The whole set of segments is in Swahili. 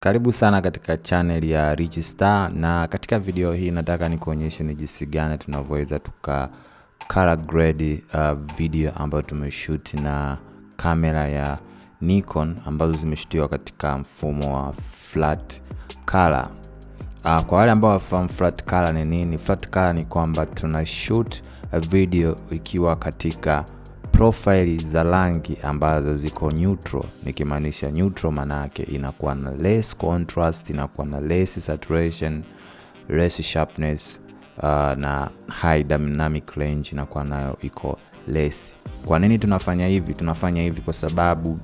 Karibu sana katika channel ya Richstar, na katika video hii nataka nikuonyeshe ni jinsi gani tunavyoweza color grade video ambayo tumeshoot na kamera ya Nikon ambazo zimeshutiwa katika mfumo wa flat color. Kwa wale ambao wafahamu flat color ni nini? Flat color ni kwamba tuna shoot video ikiwa katika profile za rangi ambazo ziko neutral. Nikimaanisha neutral maana yake inakuwa na less contrast, inakuwa na less saturation, less sharpness, na high dynamic range inakuwa nayo iko less. Kwa nini tunafanya hivi? Tunafanya hivi kwa sababu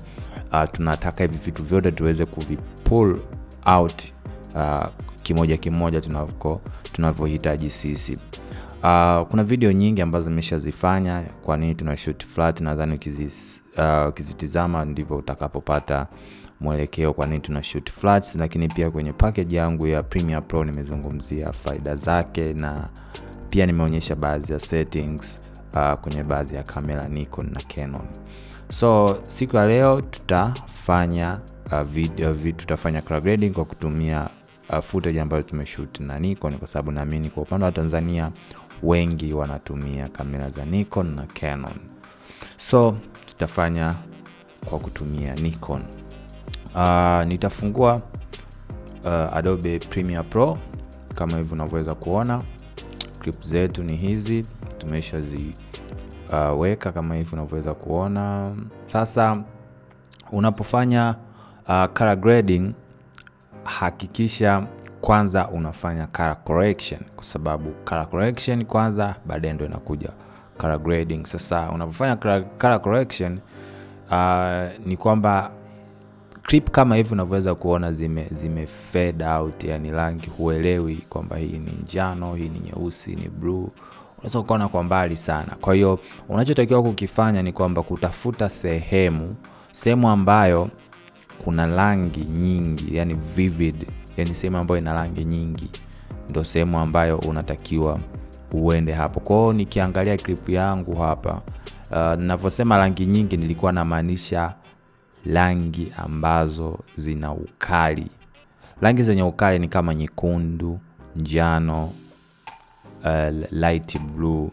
tunataka hivi vitu vyote tuweze kuvipull out kimoja kimoja tunavyohitaji sisi. Kuna video nyingi ambazo nimeshazifanya kwa nini tuna shoot flat. Nadhani ukizitizama ndipo utakapopata mwelekeo kwa nini tuna shoot flat. Lakini pia kwenye package yangu ya Premeire Pro nimezungumzia faida zake, na pia nimeonyesha baadhi ya settings kwenye baadhi ya kamera Nikon na Canon. So siku ya leo tutafanya tutafanya color grading kwa kutumia footage ambayo tumeshoot na Nikon, kwa sababu naamini kwa upande wa Tanzania wengi wanatumia kamera za Nikon na Canon. So tutafanya kwa kutumia Nikon. Nitafungua Adobe Premeire Pro kama hivi unavyoweza kuona. Clip zetu ni hizi, tumeshaziweka kama hivi unavyoweza kuona. Sasa unapofanya color grading, hakikisha kwanza unafanya color correction, kwa sababu color correction kwanza baadaye ndio inakuja color grading. Sasa unapofanya color correction ni kwamba clip kama hivi unavyoweza kuona zime fade out, yani rangi huelewi kwamba hii ni njano, hii ni nyeusi, ni blue. Unaweza kuona kwa mbali sana. Kwa hiyo unachotakiwa kukifanya ni kwamba kutafuta sehemu ambayo kuna rangi nyingi, yani vivid, yani sehemu ambayo ina rangi nyingi ndio sehemu ambayo unatakiwa uende hapo. Kwa hiyo nikiangalia clip yangu hapa, ninavyosema rangi nyingi nilikuwa namaanisha rangi ambazo zina ukali. Rangi zenye ukali ni kama nyekundu, njano, light blue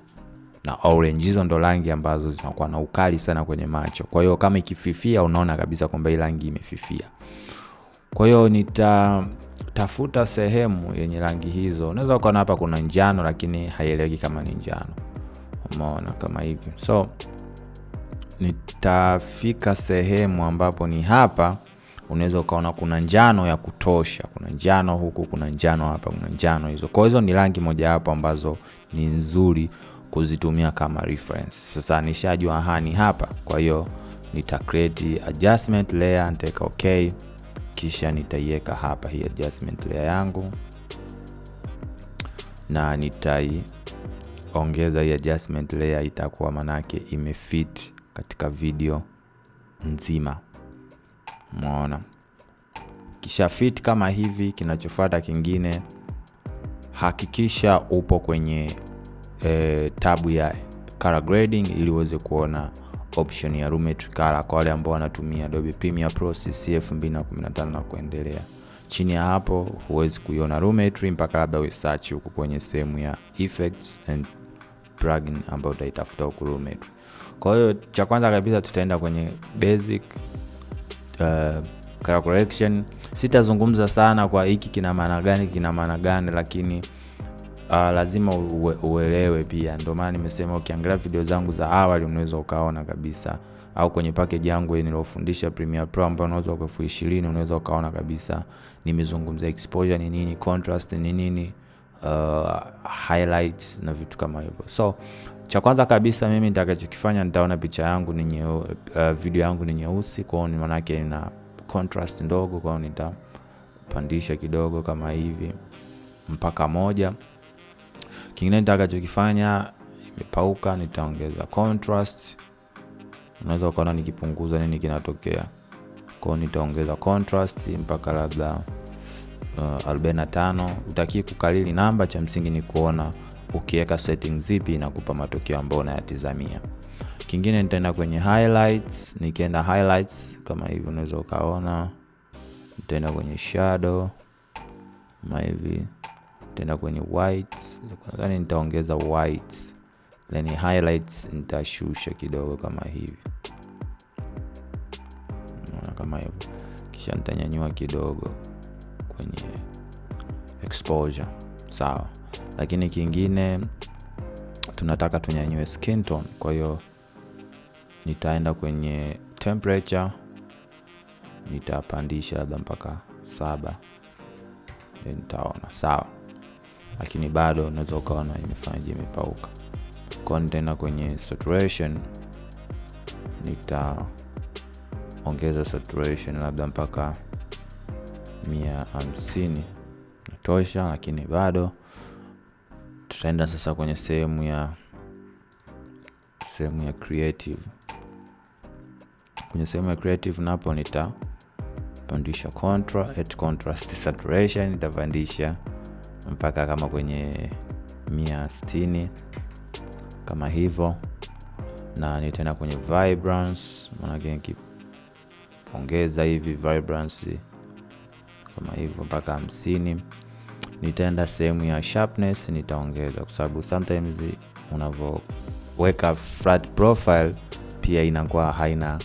na orange. Hizo ndo rangi ambazo zinakuwa na ukali sana kwenye macho. Kwa hiyo kama ikififia unaona kabisa kwamba hii rangi imefifia. Kwa hiyo nitatafuta sehemu yenye rangi hizo. Unaweza kuona hapa kuna njano lakini haieleweki kama ni njano. Umeona kama hivi. So nitafika sehemu ambapo ni hapa. Unaweza ukaona kuna njano ya kutosha. Kuna njano huku, kuna njano hapa, kuna njano hizo. Kwa hizo ni rangi moja hapo ambazo ni nzuri kuzitumia kama reference. Sasa nishajua ni hapa. Kwa hiyo nita create adjustment layer, nitaweka okay, kisha nitaiweka hapa hii adjustment layer yangu, na nitaiongeza hii adjustment layer. Itakuwa manake imefit katika video nzima. Umeona? Kisha fit kama hivi, kinachofuata kingine, hakikisha upo kwenye tabu ya color grading ili uweze kuona option ya Lumetri color kwa wale ambao wanatumia Adobe Premeire Pro CC 2015 na kuendelea. Chini ya hapo huwezi kuiona Lumetri mpaka labda we search huko kwenye sehemu ya effects and plugin ambayo utaitafuta huko Lumetri. Kwa hiyo cha kwanza kabisa tutaenda kwenye basic color correction. Sitazungumza sana kwa hiki kina maana gani, lakini lazima uelewe pia. Ndio maana nimesema ukiangalia video zangu za awali unaweza ukaona kabisa, au kwenye package yangu nilofundisha Premeire Pro ambayo unaweza kwa $20 unaweza ukaona kabisa nimezungumza exposure ni nini, contrast ni nini, highlights na vitu kama hivyo. So cha kwanza kabisa mimi nitakachokifanya, nitaona picha yangu ni video yangu ni nyeusi, kwa hiyo maana yake ina contrast ndogo, kwa hiyo nitapandisha kidogo kama hivi mpaka 1. Kingine nitakachokifanya, imepauka, nitaongeza contrast. Unaweza kuona nikipunguza nini kinatokea. Kwa hiyo nitaongeza contrast mpaka labda 45. Utaki kukalili namba, cha msingi ni kuona ukiweka settings zipi inakupa matokeo ambayo unayatizamia. Kingine nitaenda kwenye highlights. Nikienda highlights kama hivi unaweza ukaona nitaenda kwenye shadow kama hivi, nitaenda kwenye whites, nadhani nitaongeza whites, then highlights nitashusha kidogo kama hivi, kama hivyo, kisha nitanyanyua kidogo kwenye exposure, sawa. Lakini kingine tunataka tunyanyue skin tone, kwa hiyo nitaenda kwenye temperature, nitapandisha labda mpaka 7, nitaona sawa. Lakini bado unaweza ukaona imefanya imepauka. Kwa nitaenda kwenye saturation, nitaongeza saturation labda mpaka 150 natosha. Lakini bado tutaenda sasa kwenye sehemu ya creative. Kwenye sehemu ya creative napo nitapandisha contrast, saturation nitapandisha mpaka kama kwenye 160 kama hivyo, na nitaenda kwenye vibrance, maana yake nikiongeza hivi vibrance kama hivyo mpaka 50. Nitaenda sehemu ya sharpness, nitaongeza kwa sababu sometimes unavoweka flat profile pia inakuwa haina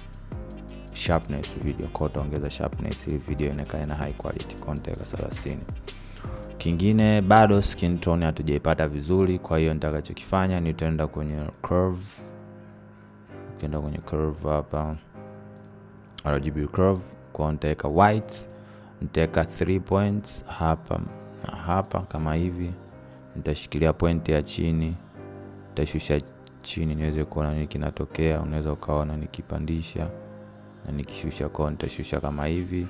sharpness video, kwa utaongeza sharpness ili video inaonekana na high quality. Contact 30. Kingine bado skin tone hatujaipata vizuri, kwa hiyo nitakachokifanya nitaenda kwenye curve. Nitaenda kwenye curve hapa, RGB curve, kwa nitaweka whites, nitaweka 3 points hapa na hapa kama hivi. Nitashikilia point ya chini, nitashusha chini niweze kuona nini kinatokea. Unaweza ukaona nikipandisha na nikishusha, kwa nitashusha kama hivi.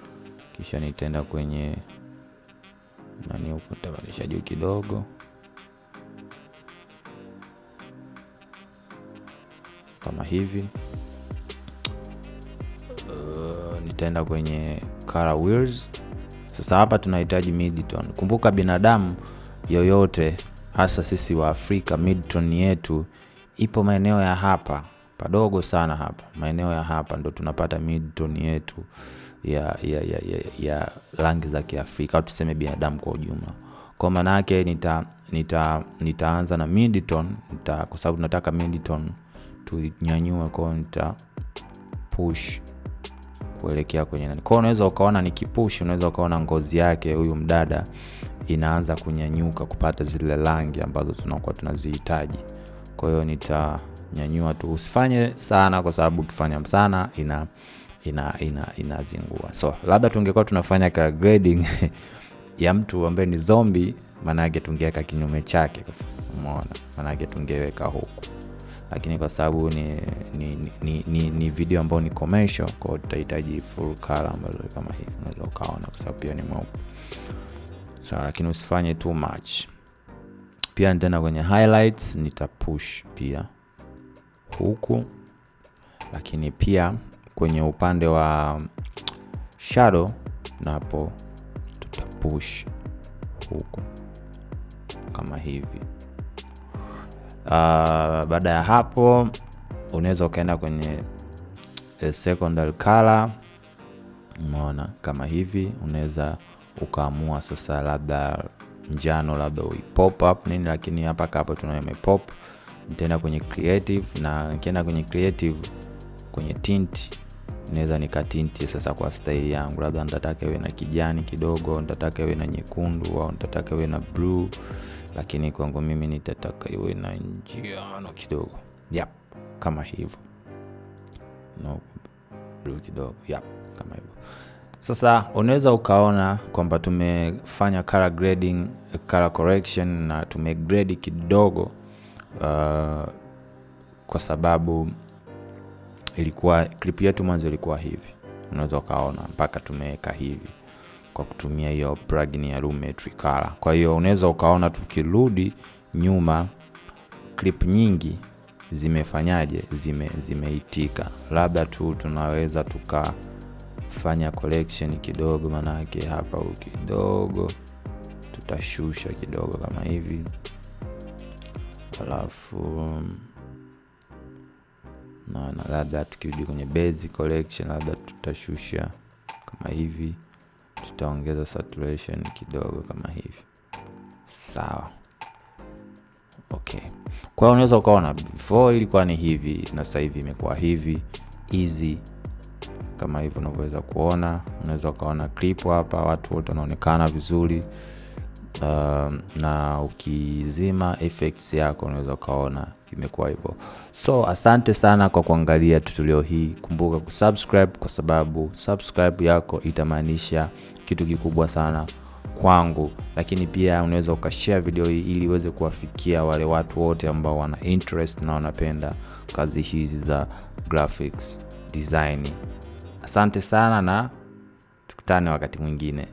Kisha nitaenda kwenye huko, nitabadilisha juu kidogo kama hivi. Nitaenda kwenye color wheels. Sasa hapa tunahitaji mid-tone. Kumbuka binadamu yoyote, hasa sisi wa Afrika, mid-tone yetu ipo maeneo ya hapa, padogo sana hapa. Maeneo ya hapa ndo tunapata mid-tone yetu ya rangi za Kiafrika, au tuseme binadamu kwa ujumla. Kwa maana yake nitaanza na mid-tone, kwa sababu nataka mid-tone tunyanyue, kwa nita push kuelekea kwenye nani. Kwa unaweza ukaona nikipush, unaweza ukaona ngozi yake huyu mdada inaanza kunyanyuka kupata zile rangi ambazo tunakuwa tunazihitaji. Kwa hiyo nitanyanyua tu, usifanye sana kwa sababu ukifanya sana inazingua. So labda tungekuwa tunafanya color grading ya mtu ambaye ni zombie, maana yake tungeweka kinyume chake, kwa sababu umeona, maana yake tungeweka huku. Lakini kwa sababu ni video ambayo ni commercial, kwa tutahitaji full color ambazo kama hivi unaweza ukaona, kwa sababu pia ni mweupe. So lakini usifanye too much. Pia nitaenda kwenye highlights, nitapush pia huku. Lakini pia kwenye upande wa shadow napo tutapush huku kama hivi. Baada ya hapo unaweza ukaenda kwenye secondary color, umeona kama hivi. Unaweza ukaamua sasa labda njano labda pop up nini, lakini hapo tunaona imepop. Nitaenda kwenye creative, na nikienda kwenye creative kwenye tint naweza nikatint sasa kwa style yangu. Labda nitataka iwe na kijani kidogo, nitataka iwe na nyekundu, au nitataka iwe na blue, lakini kwangu mimi nitataka iwe na njano kidogo. Yep, kama hivyo. No blue kidogo. Yep, kama hivyo. Sasa unaweza ukaona kwamba tumefanya color grading, color correction, na tumegrade kidogo kwa sababu ilikuwa clip yetu mwanzo ilikuwa hivi. Unaweza ukaona mpaka tumeweka hivi kwa kutumia hiyo plugin ya Lumetri Color. Kwa hiyo unaweza ukaona tukirudi nyuma clip nyingi zimefanyaje, zimeitika. Labda tu tunaweza tukafanya collection kidogo, maana yake hapa kidogo tutashusha kidogo kama hivi. Alafu na labda tukirudi kwenye basic collection labda tutashusha kama hivi. tutaongeza saturation kidogo kama hivi. Sawa. Okay. Kwa hiyo unaweza ukaona before ilikuwa ni hivi na sasa hivi imekuwa hivi easy kama hivyo unavyoweza kuona. Unaweza ukaona clip hapa, watu wote wanaonekana vizuri. Na ukizima effects yako unaweza ukaona imekuwa hivyo. So asante sana kwa kuangalia tutorial hii. Kumbuka kusubscribe kwa sababu subscribe yako itamaanisha kitu kikubwa sana kwangu, lakini pia unaweza ukashare video hii ili iweze kuwafikia wale watu wote ambao wana interest na wanapenda kazi hizi za graphics design. Asante sana na tukutane wakati mwingine.